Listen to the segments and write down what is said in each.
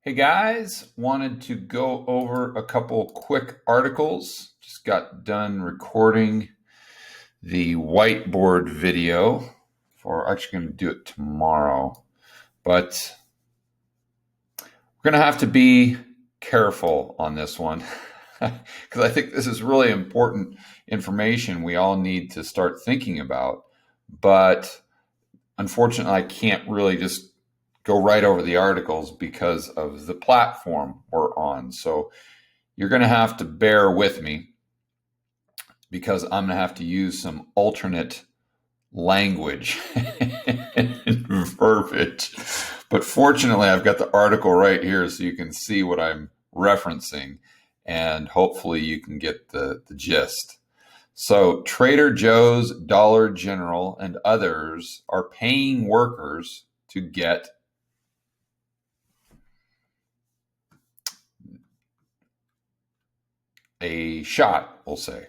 Hey guys, wanted to go over a couple quick articles. Just got done recording the whiteboard video for actually going to do it tomorrow. But we're going to have to be careful on this one because I think this is really important information we all need to start thinking about. But unfortunately, I can't really just go right over the articles because of the platform we're on. So you're going to have to bear with me because I'm going to have to use some alternate language and verbiage. But fortunately, I've got the article right here so you can see what I'm referencing, and hopefully you can get the gist. So Trader Joe's, Dollar General, and others are paying workers to get a shot, we'll say.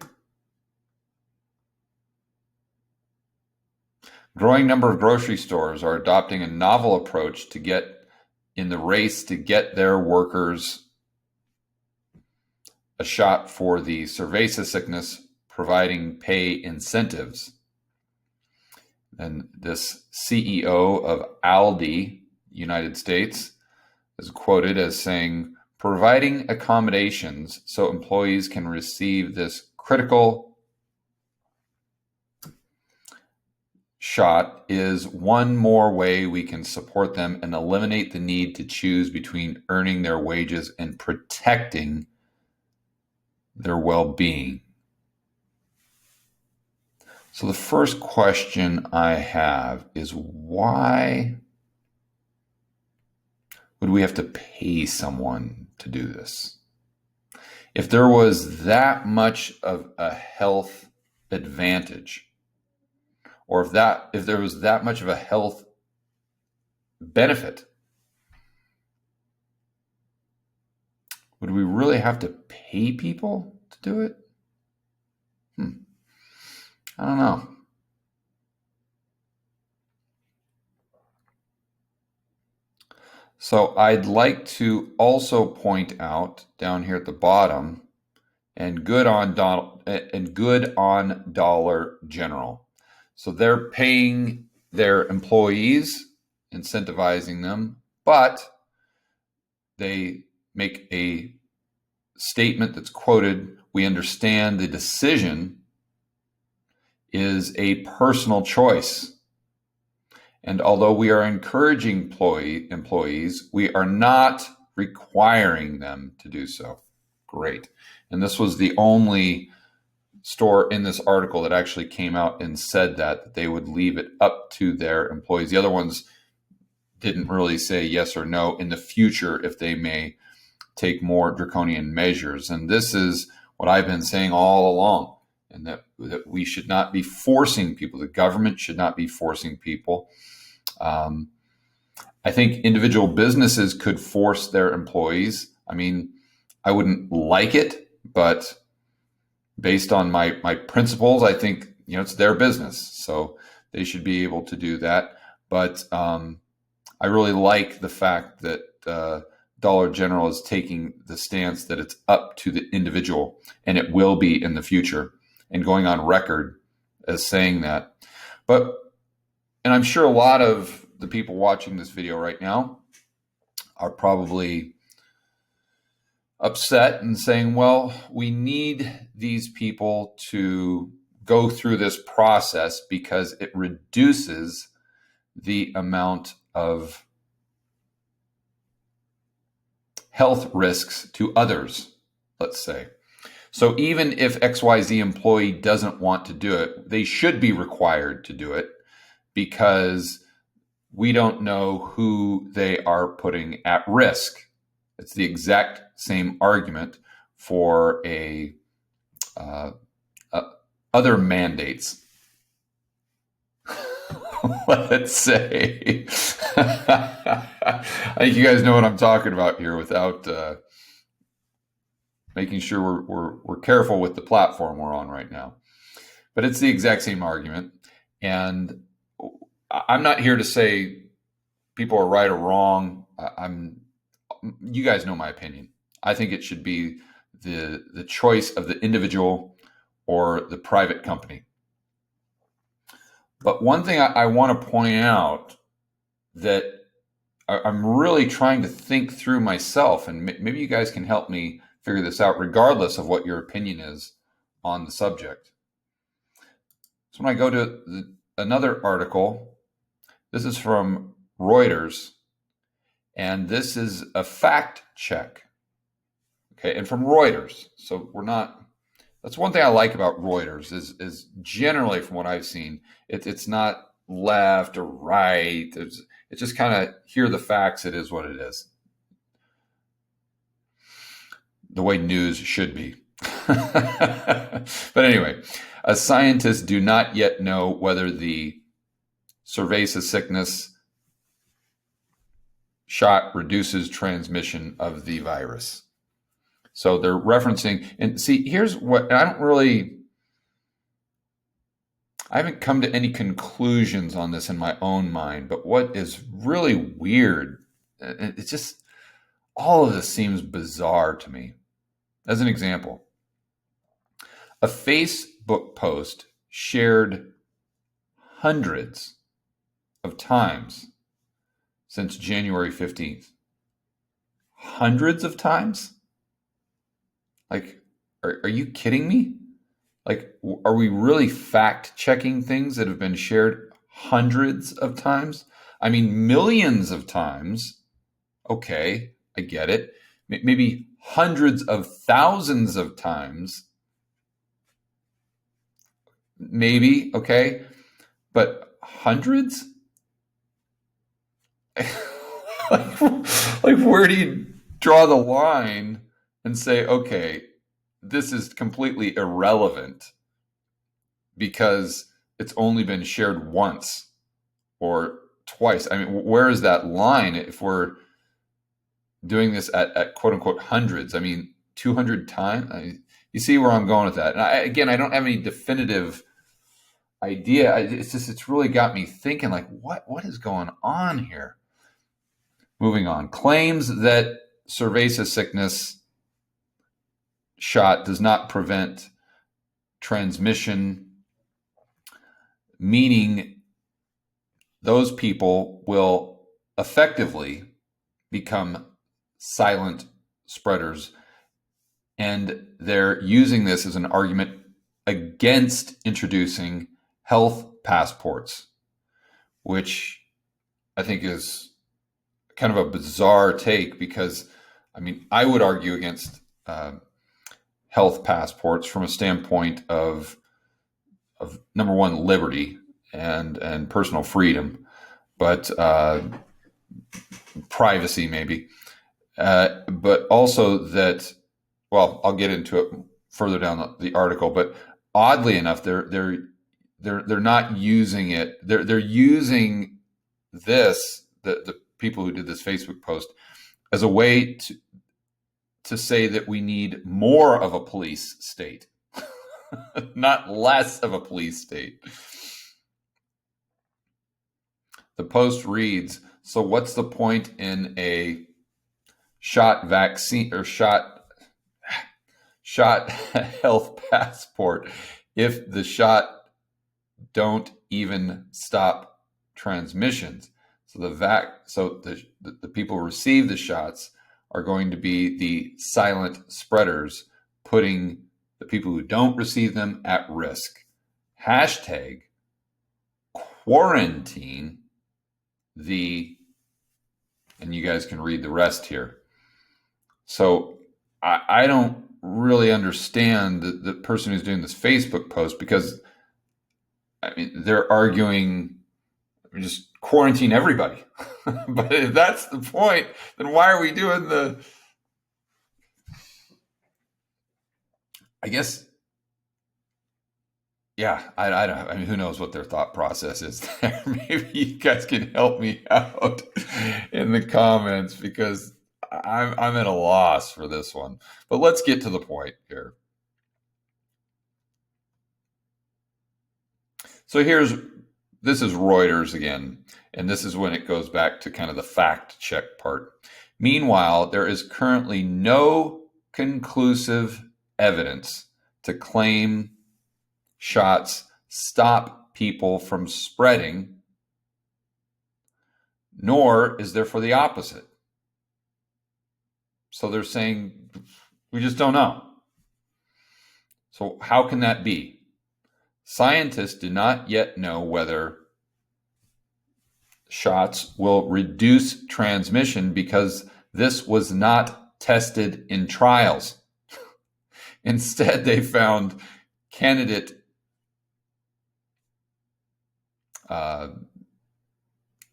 Growing number of grocery stores are adopting a novel approach to get in the race to get their workers a shot for the cerveza sickness, providing pay incentives. And this CEO of Aldi, United States, is quoted as saying, providing accommodations so employees can receive this critical shot is one more way we can support them and eliminate the need to choose between earning their wages and protecting their well-being. So the first question I have is, why would we have to pay someone to do this? If there was that much of a health advantage, or if there was that much of a health benefit, would we really have to pay people to do it? I don't know. So I'd like to also point out down here at the bottom, and good on Dollar General. So they're paying their employees, incentivizing them, but they make a statement that's quoted, "We understand the decision is a personal choice. And although we are encouraging employees, we are not requiring them to do so." Great. And this was the only store in this article that actually came out and said that they would leave it up to their employees. The other ones didn't really say yes or no in the future if they may take more draconian measures. And this is what I've been saying all along, and that we should not be forcing people. The government should not be forcing people. I think individual businesses could force their employees. I mean, I wouldn't like it, but based on my principles, I think, it's their business, so they should be able to do that. But I really like the fact that Dollar General is taking the stance that it's up to the individual, and it will be in the future, and going on record as saying that. And I'm sure a lot of the people watching this video right now are probably upset and saying, well, we need these people to go through this process because it reduces the amount of health risks to others, let's say. So even if XYZ employee doesn't want to do it, they should be required to do it because we don't know who they are putting at risk. It's the exact same argument for other mandates. Let's say. I think you guys know what I'm talking about here without making sure we're careful with the platform we're on right now. But it's the exact same argument. And I'm not here to say people are right or wrong. I'm you guys know my opinion. I think it should be the choice of the individual or the private company. But one thing I want to point out that I'm really trying to think through myself, and maybe you guys can help me figure this out, regardless of what your opinion is on the subject. So when I go to another article, this is from Reuters, and this is a fact check. Okay, and from Reuters. So we're not, that's one thing I like about Reuters is generally, from what I've seen, it's not left or right. It's just kind of, here are the facts, it is what it is. The way news should be. But anyway, scientists do not yet know whether the cerveza sickness shot reduces transmission of the virus. So they're referencing, and see, here's what, I haven't come to any conclusions on this in my own mind, but what is really weird, it's just, all of this seems bizarre to me. As an example, a Facebook post shared hundreds of times since January 15th. Hundreds of times? Like, are you kidding me? Like, are we really fact checking things that have been shared hundreds of times? I mean, millions of times. Okay, I get it. Maybe hundreds of thousands of times. Maybe, okay. But hundreds? like, where do you draw the line and say, okay, this is completely irrelevant because it's only been shared once or twice? I mean, where is that line if we're doing this at quote unquote hundreds? I mean, 200 times? You see where I'm going with that. And I don't have any definitive idea. It's really got me thinking, like, what is going on here? Moving on. Claims that cerveza sickness shot does not prevent transmission, meaning those people will effectively become silent spreaders. And they're using this as an argument against introducing health passports, which I think is kind of a bizarre take, because, I mean, I would argue against health passports from a standpoint of number one, liberty and personal freedom, but privacy maybe, but also that, well, I'll get into it further down the article, but oddly enough, they're not using it. They're using this, the people who did this Facebook post, as a way to say that we need more of a police state, not less of a police state. The post reads, so what's the point in a shot vaccine or shot health passport if the shot don't even stop transmissions? So the people who receive the shots are going to be the silent spreaders, putting the people who don't receive them at risk. Hashtag quarantine and you guys can read the rest here. So I don't really understand the person who's doing this Facebook post, because, I mean, they're arguing just quarantine everybody. But if that's the point, then why are we doing I guess, yeah, I don't know. I mean, who knows what their thought process is there? Maybe you guys can help me out in the comments, because I'm at a loss for this one. But let's get to the point here. So here's this is Reuters again, and this is when it goes back to kind of the fact check part. Meanwhile, there is currently no conclusive evidence to claim shots stop people from spreading, nor is there for the opposite. So they're saying, we just don't know. So how can that be? Scientists do not yet know whether shots will reduce transmission because this was not tested in trials. Instead, they found candidate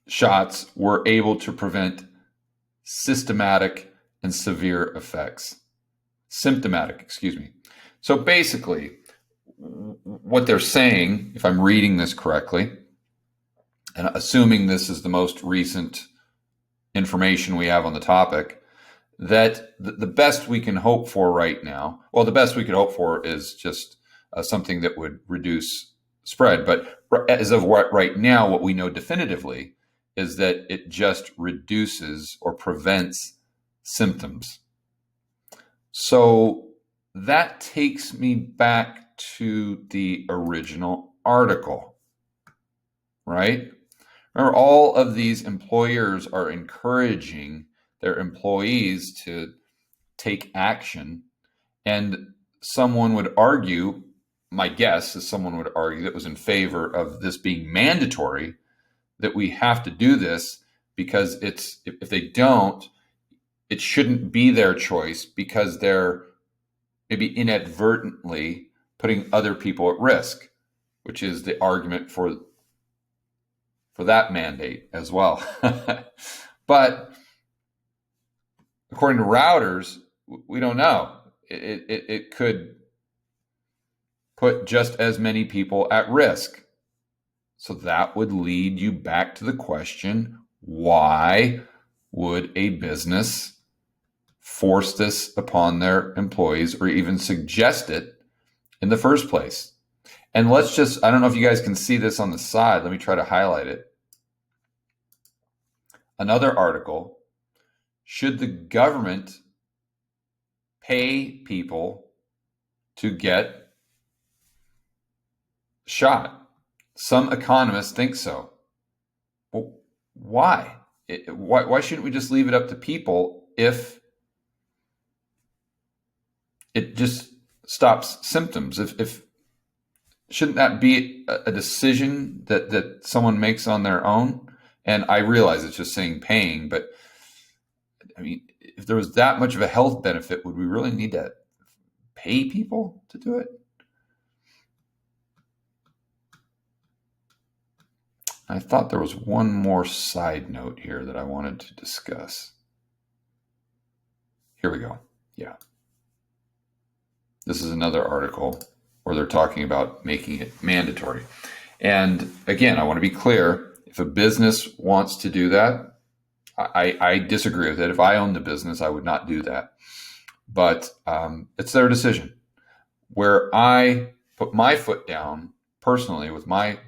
shots were able to prevent symptomatic, excuse me. So basically, what they're saying, if I'm reading this correctly, and assuming this is the most recent information we have on the topic, that the best we can hope for right now, well, the best we could hope for is just something that would reduce spread. But as of right now, what we know definitively is that it just reduces or prevents symptoms. So that takes me back to the original article, right? Remember, all of these employers are encouraging their employees to take action. And someone would argue, my guess is someone would argue that was in favor of this being mandatory, that we have to do this because if they don't, it shouldn't be their choice because they're maybe inadvertently putting other people at risk, which is the argument for that mandate as well. But according to routers, we don't know. It could put just as many people at risk. So that would lead you back to the question, why would a business force this upon their employees or even suggest it in the first place? And I don't know if you guys can see this on the side. Let me try to highlight it. Another article, should the government pay people to get shot? Some economists think so. Well, why? Why shouldn't we just leave it up to people if it just stops symptoms? If shouldn't that be a decision that someone makes on their own? And I realize it's just saying paying, but I mean, if there was that much of a health benefit, would we really need to pay people to do it? I thought there was one more side note here that I wanted to discuss. Here we go. Yeah. This is another article where they're talking about making it mandatory. And again, I want to be clear. If a business wants to do that, I disagree with it. If I owned the business, I would not do that. But it's their decision. Where I put my foot down personally with my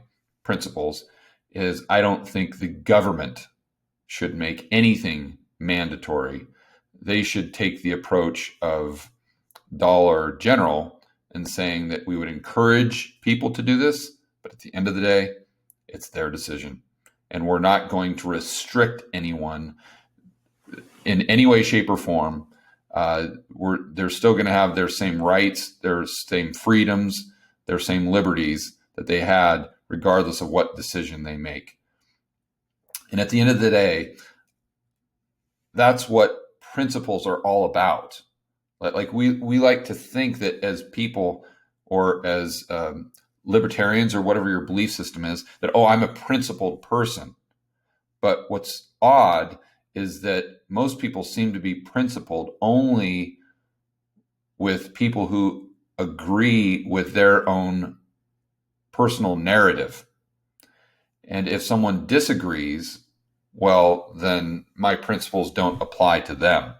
principles is I don't think the government should make anything mandatory. They should take the approach of Dollar General and saying that we would encourage people to do this, but at the end of the day, it's their decision. And we're not going to restrict anyone in any way, shape, or form. They're still going to have their same rights, their same freedoms, their same liberties that they had, regardless of what decision they make. And at the end of the day, that's what principles are all about. Like we like to think that as people or as libertarians or whatever your belief system is, that, oh, I'm a principled person. But what's odd is that most people seem to be principled only with people who agree with their own personal narrative. And if someone disagrees, well, then my principles don't apply to them.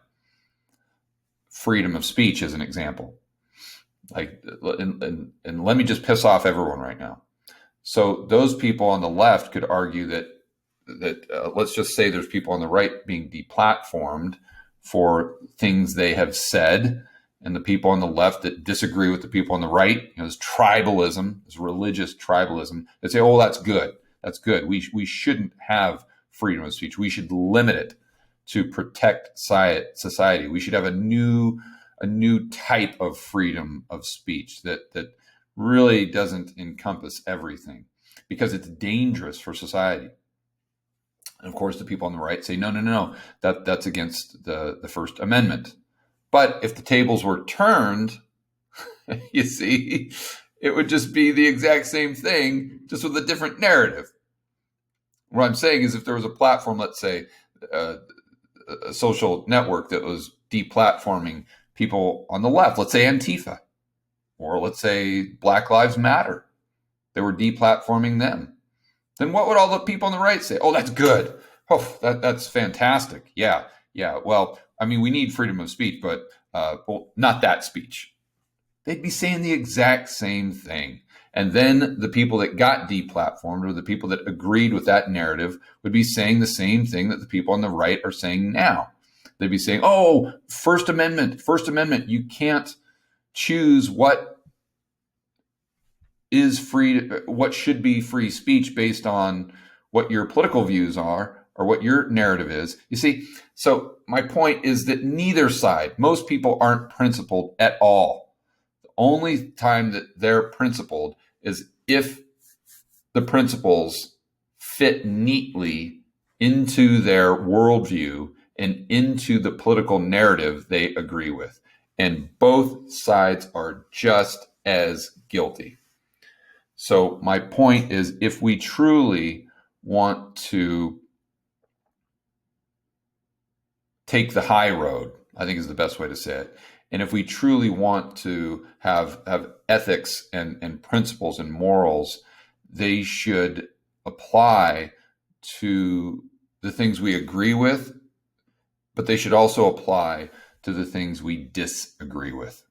Freedom of speech is an example. And let me just piss off everyone right now. So those people on the left could argue that let's just say there's people on the right being deplatformed for things they have said, and the people on the left that disagree with the people on the right, this tribalism, this religious tribalism, they say, oh, that's good. That's good. We shouldn't have freedom of speech. We should limit it to protect society. We should have a new type of freedom of speech that really doesn't encompass everything, because it's dangerous for society. And of course, the people on the right say, no, that's against the First Amendment. But if the tables were turned, you see, it would just be the exact same thing, just with a different narrative. What I'm saying is, if there was a platform, let's say a social network that was deplatforming people on the left, let's say Antifa, or let's say Black Lives Matter, they were deplatforming them, then what would all the people on the right say? Oh, that's good. Oh, that's fantastic. Yeah. Well, I mean, we need freedom of speech, but well, not that speech. They'd be saying the exact same thing. And then the people that got deplatformed, or the people that agreed with that narrative, would be saying the same thing that the people on the right are saying now. They'd be saying, oh, First Amendment, you can't choose what is free, what should be free speech based on what your political views are or what your narrative is. You see, so my point is that neither side, most people aren't principled at all. The only time that they're principled is if the principles fit neatly into their worldview and into the political narrative they agree with. And both sides are just as guilty. So my point is, if we truly want to take the high road, I think is the best way to say it, and if we truly want to have ethics and principles and morals, they should apply to the things we agree with, but they should also apply to the things we disagree with.